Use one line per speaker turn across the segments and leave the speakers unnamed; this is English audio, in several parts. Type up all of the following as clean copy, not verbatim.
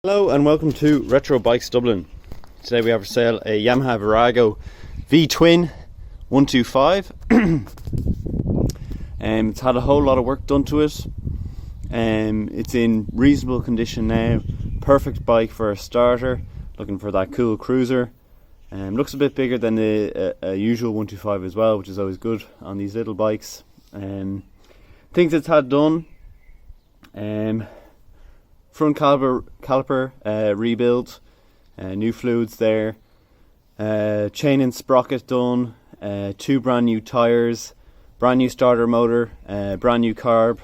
Hello and welcome to Retro Bikes Dublin. Today we have for sale a Yamaha Virago V-Twin 125. It's had a whole lot of work done to it. It's in reasonable condition now. Perfect bike for a starter, looking for that cool cruiser. Looks a bit bigger than a usual 125 as well, which is always good on these little bikes. Things it's had done. Front caliper rebuild, new fluids there, chain and sprocket done, 2 brand new tyres, brand new starter motor, brand new carb,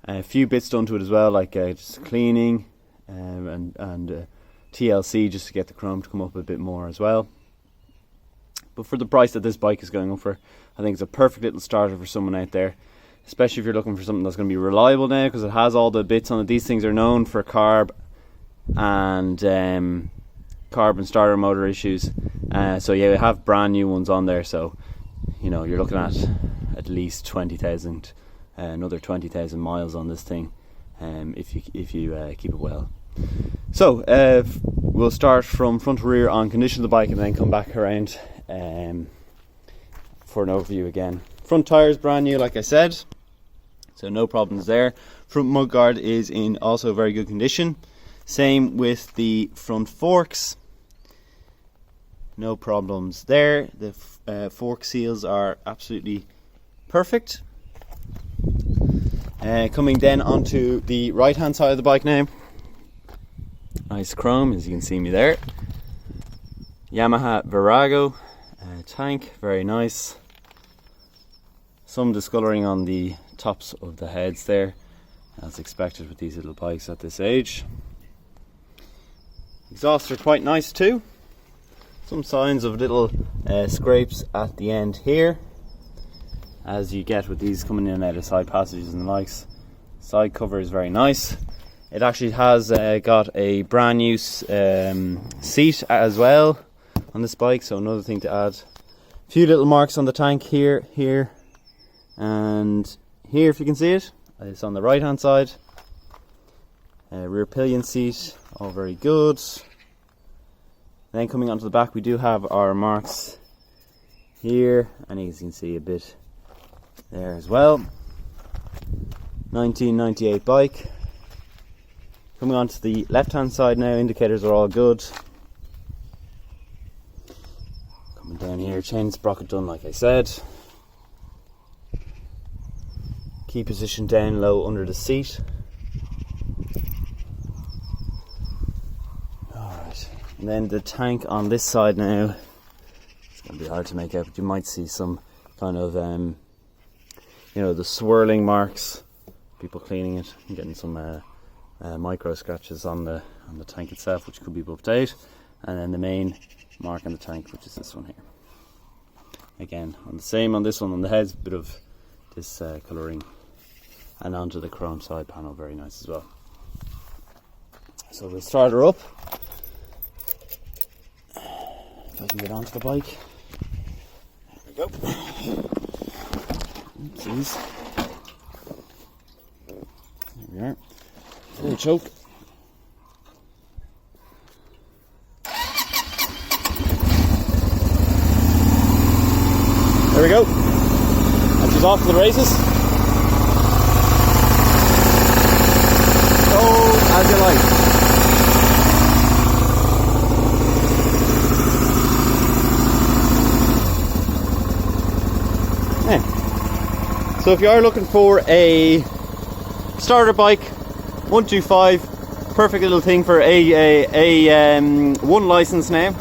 a few bits done to it as well, like just cleaning and TLC just to get the chrome to come up a bit more as well. But for the price that this bike is going up for, I think it's a perfect little starter for someone out there. Especially if you're looking for something that's going to be reliable now, because it has all the bits on it. These things are known for carb and starter motor issues. So yeah, we have brand new ones on there. So you know you're looking at least 20,000, another 20,000 miles on this thing, if you keep it well. So we'll start from front to rear on condition of the bike, and then come back around for an overview again. Front tires brand new, like I said. So no problems there. Front mudguard is in also very good condition. Same with the front forks. No problems there. The fork seals are absolutely perfect. Coming then onto the right hand side of the bike now. Nice chrome, as you can see me there. Yamaha Virago tank, very nice. Some discolouring on the tops of the heads there, as expected with these little bikes at this age. Exhausts are quite nice too. Some signs of little scrapes at the end here, as you get with these coming in and out of side passages and the likes. Side cover is very nice. It actually has got a brand new seat as well on this bike, so another thing to add. A few little marks on the tank here, and here, if you can see it. It's on the right hand side. Rear pillion seat, all very good. Then coming onto the back, we do have our marks here, and you can see a bit there as well. 1998 bike. Coming on to the left hand side now, indicators are all good. Coming down here, chain sprocket done like I said. Key position down low under the seat. Alright, and then the tank on this side now, it's going to be hard to make out, but you might see some kind of the swirling marks, people cleaning it and getting some micro scratches on the tank itself, which could be buffed out. And then the main mark on the tank, which is this one here. Again, on the same on this one, on the heads, a bit of this colouring, and onto the chrome side panel, very nice as well. So we'll start her up. If I can get onto the bike. There we go. Oopsies. There we are. Full choke. There we go. And she's off to the races. As you like. Yeah. So if you are looking for a starter bike, 125, perfect little thing for one license now.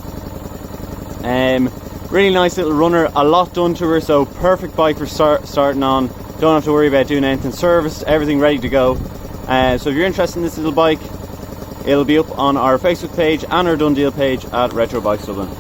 Really nice little runner, a lot done to her, so perfect bike for starting on. Don't have to worry about doing anything serviced, everything ready to go. So if you're interested in this little bike, it'll be up on our Facebook page and our Done Deal page at Retro Bikes Dublin.